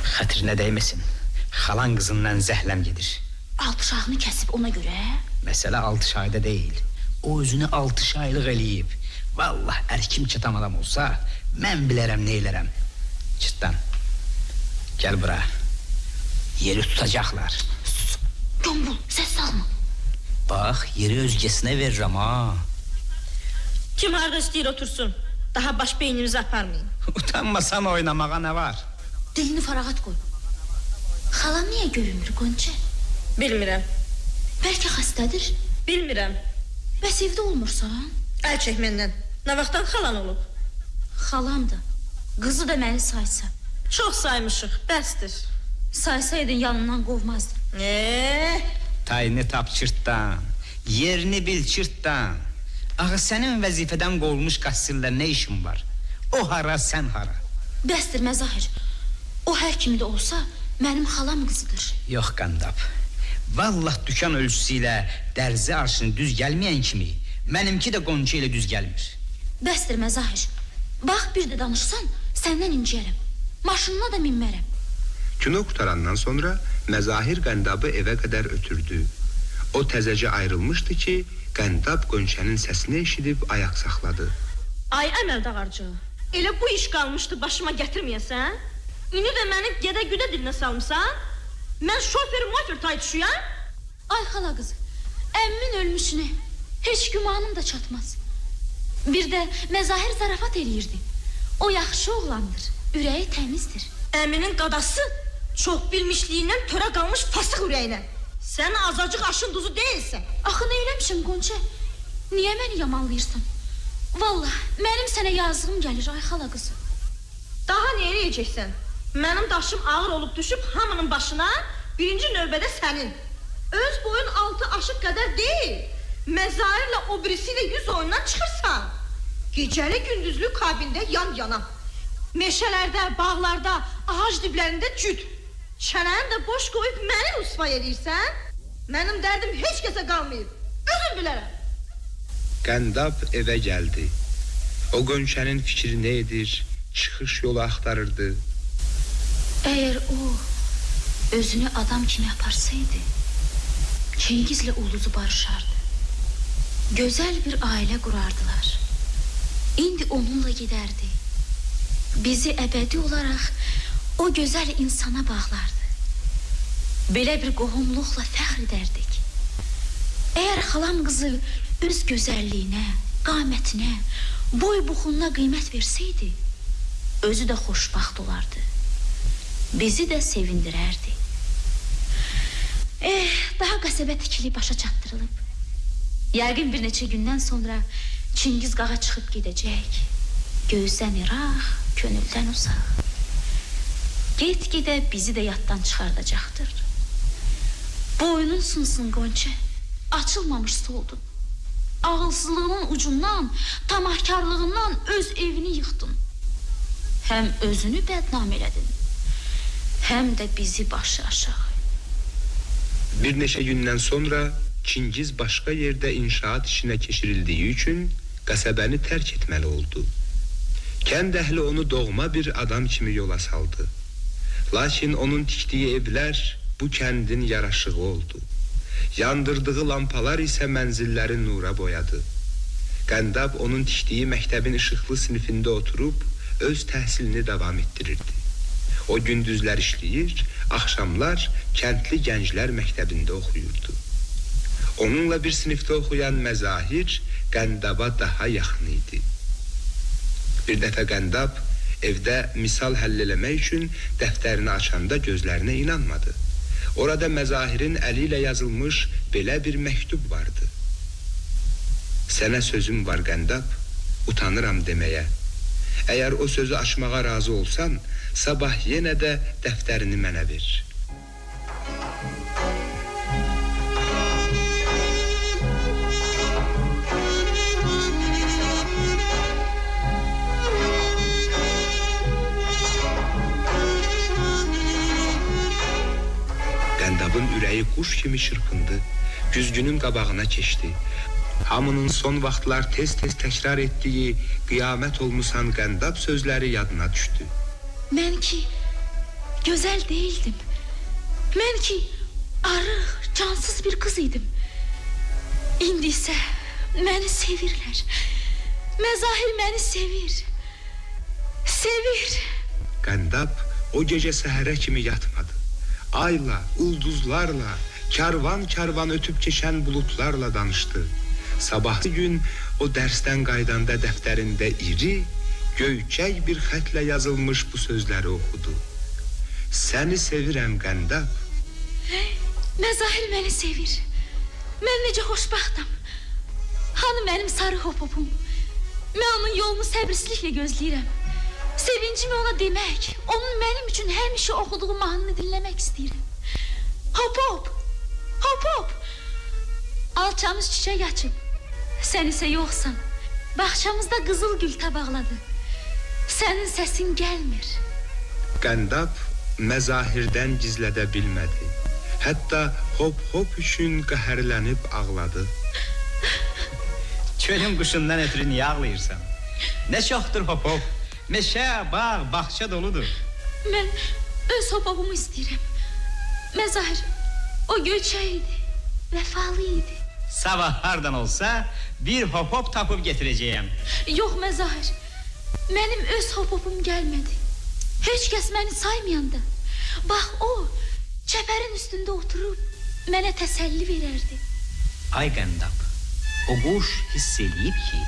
Xətrinə dəyməsin. Xalan qızından zəhləm gedir. Altışağını kəsib ona görə? Məsələ 6 ayda deyil. O özünü 6 aylıq eləyib. Vallahi ərkim çatan adam olsa, mən bilərəm nə elərəm. Çırtdan, gəl bura. Yeri tutacaqlar. Sus, Gömbul, səs salma. Bax, yeri özgəsinə verirəm ha. Kim harda istəyir otursun. Daha baş beyninizi aparmayın. Utanmasan oynamağa nə var? Dilini fərağat qoy. Xalan niyə görünmür Qönçə? Bilmirəm. Bəlkə xəstədir? Bilmirəm. Bəs evdə olmursan? Əl çək məndən. Nə vaxtdan xalan olub? Xalamdır. Qızı da məni saysa. Çox saymışıq, bəsdir. Saysaydın yanından qovmazdım. Tayını tap çırtdan. Yerini bil çırtdan. Ağı sənin vəzifədən qovulmuş qassirlə nə işin var? O hara, sən hara? Bəsdir Məzahir. O hər kimi də olsa mənim xalam qızıdır. Yox Qəndab. Vallah dükan ölçüsü ilə dərzi arşını düz gəlməyən kimi mənimki də Qonçə ilə düz gəlmir. Bəsdir Məzahir. Bax bir də danışsan səndən inciyərəm. Maşınına da minmərəm. Kino qutarandan sonra Məzahir Qəndabı evə qədər ötürdü. O təzəcə ayrılmışdı ki, Qəndab Qönçənin səsini eşidib ayaq saxladı. Ay əməl dağarcığı, elə bu iş qalmışdı başıma gətirməyəsən? İndi də məni gedə-güdə dilinə salmışsan? Mən şofer tay düşüyəm? Ay xala qızı, əmmin ölmüşünə heç gümanım da çatmaz. Bir də Məzahir zarafat eləyirdi. O yaxşı oğlandır, ürəyi təmizdir. Əminin qadası çox bilmişliyindən törə qalmış fasıq ürəyinə. Sən azacıq aşın duzu deyilsən. Axı nə eləmişim Qonçə? Niyə məni yamanlayırsan? Vallahi mənim sənə yazığım gəlir ay xala qızı. Daha nə eləyəcəksən? Mənim daşım ağır olub düşüb hamının başına, birinci növbədə sənin. Öz boyun 6 aşıq qədər deyil. Məzahirlə o birisi ilə 100 oyundan çıxırsan. Gecəli gündüzlü kabində yan-yana. Meşələrdə, bağlarda, ağac diblərində cüd. Çənəni də boş qoyub məni rüsvay edirsən? Mənim dərdim heç kəsə qalmayıb. Özüm bilərəm. Qəndab evə gəldi. O Qönçənin fikri nə edir? Çıxış yolu axtarırdı. Əgər o özünü adam kimi aparsaydı, Çingizlə uluzu barışardı. Gözəl bir ailə qurardılar. İndi onunla gedərdi. Bizi əbədi olaraq o gözəl insana bağlardı. Belə bir qohumluqla fəxr edərdik. Əgər Əgər xalam qızı öz gözəlliyinə, qamətinə, boy buxununa qiymət versəydi, özü də xoşbaxt olardı. Bizi də sevindirərdi. Daha qəsəbə tikili başa çatdırılıb. Yəqin bir neçə gündən sonra Çingiz qağa çıxıb gedəcək. Gözdən iraq, könüldən uzaq. Get-gedə bizi də yaddan çıxardacaqdır. Boynun sunsun Qonçə, açılmamış soldun. Ağılsızlığının ucundan, tamahkarlığından öz evini yıxdın. Həm özünü bədnam elədin, həm də bizi başı aşağı. Bir neçə gündən sonra Çingiz başqa yerdə inşaat işinə keçirildiyi üçün qəsəbəni tərk etməli oldu. Kənd əhli onu doğma bir adam kimi yola saldı. Lakin onun tikdiyi evlər bu kəndin yaraşığı oldu. Yandırdığı lampalar isə mənzilləri nura boyadı. Qəndab onun tikdiyi məktəbin işıqlı sinifində oturub öz təhsilini davam etdirirdi. O gündüzlər işləyir, axşamlar kəndli gənclər məktəbində oxuyurdu. Onunla bir sinifdə oxuyan Məzahir Qəndaba daha yaxın idi. Bir dəfə Qəndab evdə misal həll eləmək üçün dəftərini açanda gözlərinə inanmadı. Orada Məzahirin əli ilə yazılmış belə bir məktub vardı. Sənə sözüm var Qəndab, utanıram deməyə. Əgər o sözü açmağa razı olsan, sabah yenə də dəftərini mənə ver. Qəndabın ürəyi quş kimi çırpındı, güzgünün qabağına keçdi. Hamının son vaxtlar tez-tez təkrar etdiyi qiyamət olmusan Qəndab sözləri yadına düşdü. Mən ki, gözəl değildim. Mən ki, arıq, cansız bir qız idim. İndi isə məni sevirlər. Məzahir məni sevir. Sevir. Qəndab o gecə səhərə kimi yatmadı. Ayla, ulduzlarla, karvan-karvan ötüb keçən bulutlarla danışdı. Sabahı gün o dərsdən qaydanda dəftərində iri, göyçək bir xətlə yazılmış bu sözləri oxudu. Səni sevirəm Qəndab. Məzahir məni sevir. Mən necə xoşbaxtam. Hanı mənim sarı hop-hopum. Mən onun yolunu səbirsizliklə gözləyirəm. Sevincimi ona demək, onun mənim üçün həmişə oxuduğu mahnını dinləmək istəyirəm. Hop-hop, hop-hop. Alçamız çiçək açıb. Sən isə yoxsan. Bağçamızda qızıl gül tabaqladı. Sənin səsin gəlmir. Qəndab Məzahirdən gizlədə bilmədi. Hətta hop-hop üçün qəhərlənib ağladı. Çölün quşundan ötürü niyə ağlayırsan? Nə çoxdur hop-hop. Meşə, bağ, bağça doludur. Mən öz hop-hopumu istəyirəm. Məzahir, o göyçək idi, vəfalı idi. Sabah hardan olsa bir hop-hop tapıb getirəcəyəm. Yox Məzahir, mənim öz hop-hopum gəlmədi. Heç kəs məni saymayanda. Bax o, çəpərin üstündə oturub mənə təsəlli verərdi. Ay Qəndab, o quş hiss eləyib ki,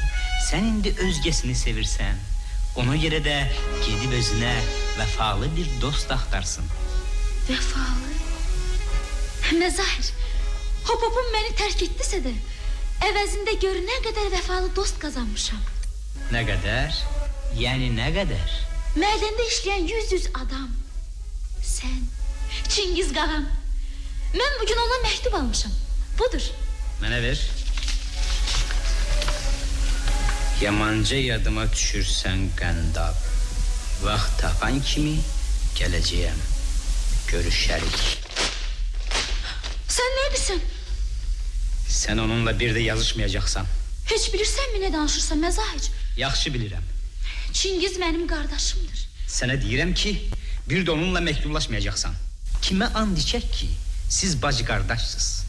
sən indi özgəsini sevirsən. Ona görə də gedib özünə vəfalı bir dost axtarsın. Vəfalı? Məzahir, hop-hopum məni tərk etdisə də, əvəzində görünən qədər vəfalı dost qazanmışam. Nə qədər? Yəni nə qədər? Mədəndə işləyən 100 adam. Sən, Çingiz qağam. Mən bugün ondan məktub almışam. Budur. Mənə ver. Yamanca yadıma düşürsən Qəndab. Vaxt tapan kimi gələcəyəm. Görüşərik. Sən nədirsən? Sən onunla bir də yazışmayacaqsan. Heç bilirsənmi nə danışırsan Məzahir? Yaxşı bilirəm. Çingiz mənim qardaşımdır. Sənə deyirəm ki, bir də onunla məktublaşmayacaqsan. Kimə and içək ki, siz bacı qardaşsınız?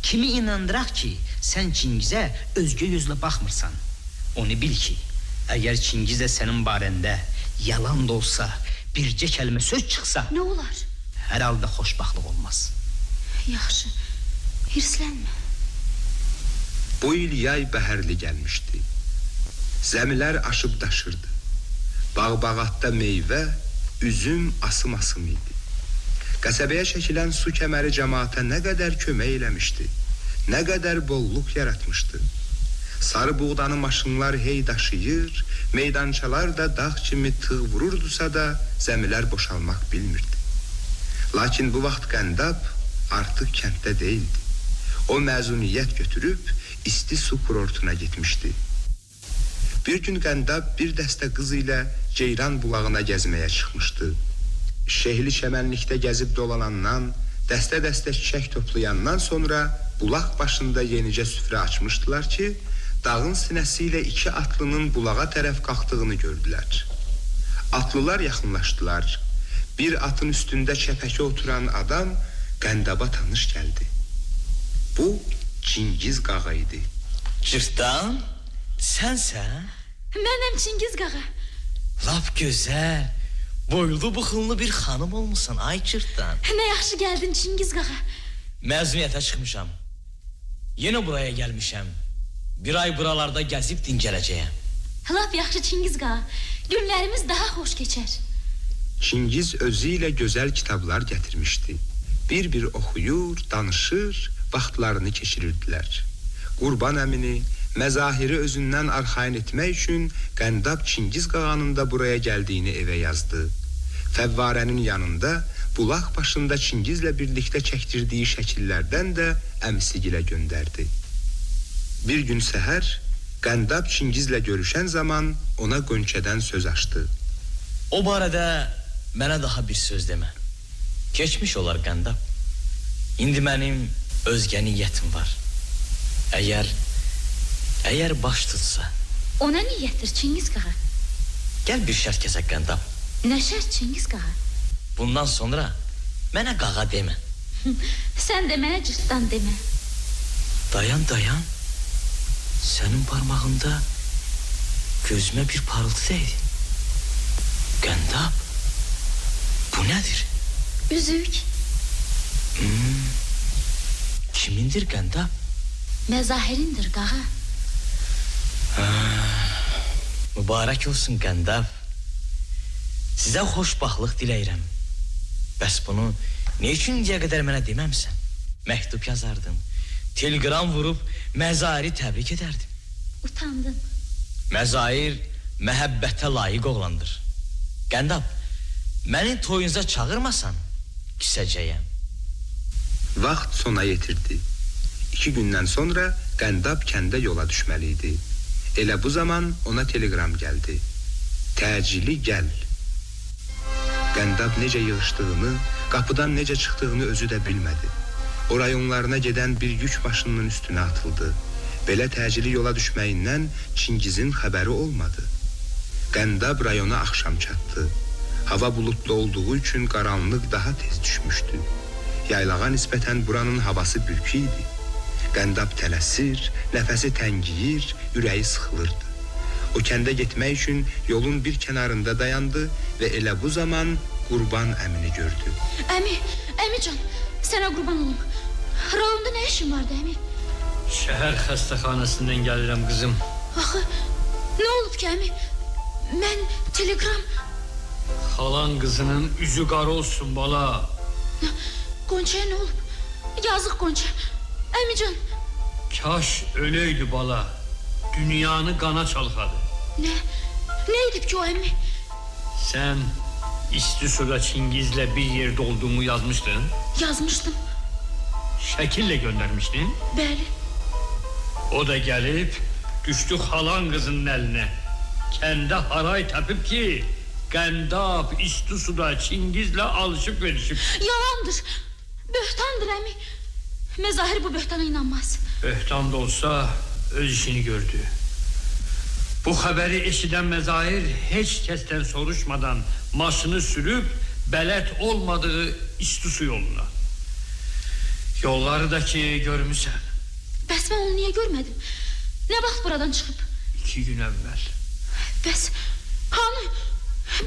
Kimi inandıraq ki, sən Çingizə özgə gözlə baxmırsan? Onu bil ki, əgər Çingiz də sənin barəndə yalan da olsa, bircə kəlmə söz çıxsa, nə olar? Hər halda xoşbaxtlıq olmaz. Yaxşı, hirslənmə. Bu il yay bəhərli gəlmişdi. Zəmilər aşıb daşırdı. Bağ-bağatda meyvə, üzüm asım-asım idi. Qəsəbəyə çəkilən su kəməri cəmaata nə qədər kömək eləmişdi, nə qədər bolluq yaratmışdı. Sarı buğdanı maşınlar hey daşıyır, meydançalar da dağ kimi tığ vururdusa da zəmilər boşalmaq bilmirdi. Lakin bu vaxt Qəndab artıq kənddə deyildi. O məzuniyyət götürüb isti su kurortuna getmişdi. Bir gün Qəndab bir dəstə qız ilə Ceyran bulağına gəzməyə çıxmışdı. Şehli çəmənlikdə gəzib dolanandan, dəstə-dəstə çiçək toplayandan sonra bulaq başında yenicə süfrə açmışdılar ki, dağın sinəsi ilə iki atlının bulağa tərəf qalxdığını gördülər. Atlılar yaxınlaşdılar. Bir atın üstündə çəpəki oturan adam Qəndaba tanış gəldi. Bu Çingiz qağa idi. Cırtdan, sənsən? Mənəm Çingiz qağa. Lap gözəl, boylu buxunlu bir xanım olmusan ay Cırtdan. Nə yaxşı gəldin Çingiz qağa. Məzuniyyətə çıxmışam. Yenə buraya gəlmişəm. Bir ay buralarda gəzib dincələcəyəm. Lap yaxşı Çingiz qağa. Günlərimiz daha xoş keçər. Çingiz özü ilə gözəl kitablar gətirmişdi. Bir-bir oxuyur, danışır, vaxtlarını keçirirdilər. Qurban əmini, məzahiri özündən arxayın etmək üçün Qəndab Çingiz qağanın da buraya gəldiyini evə yazdı. Fəvvarənin yanında bulaq başında Çingizlə birlikdə çəkdirdiyi şəkillərdən də əmsigilə göndərdi. Bir gün səhər Qəndab Çingizlə görüşən zaman ona Qönçədən söz açdı. O barədə mənə daha bir söz demə. Keçmiş olar Qəndab. İndi mənim özgə niyyətim var. Əgər baş tutsa. Ona niyyətdir Çingiz qağa? Gəl bir şərt kəsək Qəndab. Nə şərt Çingiz qağa? Bundan sonra mənə qağa demə. Sən də mənə Cırtdan demə. Dayan. Sənin parmağında gözümə bir parıltı deydi. Qəndab, bu nədir? Üzük. Kimindir Qəndab? Məzahirindir qağa. Mübarək olsun Qəndab. Sizə xoşbaxtlıq diləyirəm. Bəs bunu ne üçün indiyə qədər mənə deməmsən? Məktub yazardım, telegram vurub Məzahiri təbrik edərdim. Utandın. Məzahir məhəbbətə layiq oğlandır. Qəndab, məni toyunuza çağırmasan küsəcəyəm. Vaxt sona yetirdi. 2 gündən sonra Qəndab kəndə yola düşməli idi. Elə bu zaman ona telegram gəldi. Təcili gəl. Qəndab necə yığışdığını, qapıdan necə çıxdığını özü də bilmədi. O rayonlarına gedən bir yük maşınının üstünə atıldı. Belə təcili yola düşməyindən Çingizin xəbəri olmadı. Qəndab rayona axşam çatdı. Hava bulutlu olduğu üçün qaranlıq daha tez düşmüşdü. Yaylağa nisbətən buranın havası bürkü idi. Qəndab tələsir, nəfəsi təngiyir, ürəyi sıxılırdı. O kəndə getmək üçün yolun bir kənarında dayandı və elə bu zaman Qurban əmini gördü. Əmican, sənə qurban olum. Rayonda nə işin vardı əmi? Şəhər xəstəxanasından gəlirəm qızım. Axı, nə olub ki əmi? Mən telegram... Xalan qızının üzü qara olsun bala. Qonçaya nə olub? Yazıq Qonça. Əmican. Kaş öləydi bala. Dünyanı qana çalxadı. Nə edib ki o əmi? Sən isti suda Çingizlə bir yerdə olduğumu yazmışdın? Yazmışdım. Şəkillə göndərmişdin? Bəli. O da gəlib düşdü xalan qızının əlinə. Kəndə haray təpib ki, Qəndab isti suda Çingizlə alışıb verişib. Yalandır. Böhtandır əmi. Məzahir bu böhtana inanmaz. Böhtan da olsa öz işini gördü. Bu xəbəri eşidən Məzahir heç kəsdən soruşmadan maşını sürüb bələt olmadığı isti su yoluna. Yolları da ki görmüsən. Bəs mən onu niyə görmədim? Nə vaxt buradan çıxıb? 2 gün əvvəl. Bəs hanı?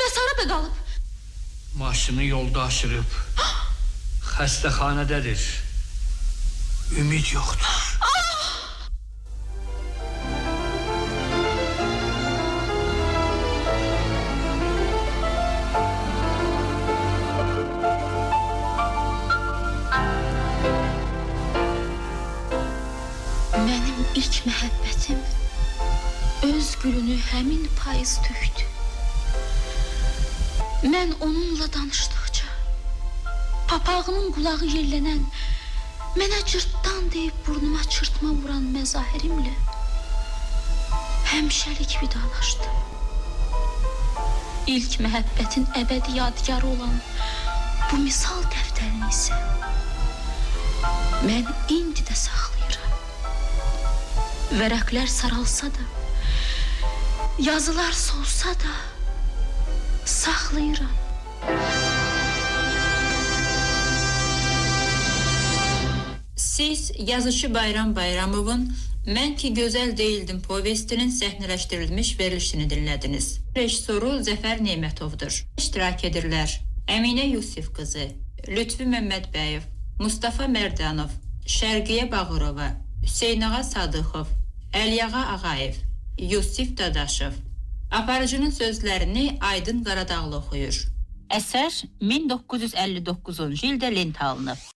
Bəs harada qalıb? Maşını yolda aşırıb. Xəstəxanədədir. Ümid yoxdur. Mənim ilk məhəbbətim öz gülünü həmin payız tökdü. Mən onunla danışdıqca papağının qulağı yellənən, mənə cırtdan deyib burnuma çırtma vuran məzahirimlə həmişəlik vidalaşdım. İlk məhəbbətin əbədi yadigarı olan bu misal dəftərini isə mən indi də saxlayıram. Vərəqlər saralsa da, yazılar solsa da saxlayıram. Siz yazıcı Bayram Bayramovun Mən ki gözəl değildim povestinin səhnələşdirilmiş verilişini dinlədiniz. Rejissoru Zəfər Nemətovdur. İştirak edirlər Əminə Yusif qızı, Lütfü Məmmədbəyev, Mustafa Mərdanov, Şərqiyə Bağırova, Hüseynağa Sadıxov, Əliyağa Ağayev, Yusif Dadaşov. Aparıcının sözlərini Aydın Qaradağlı oxuyur. Əsər 1959-cu ildə lentə alınıb.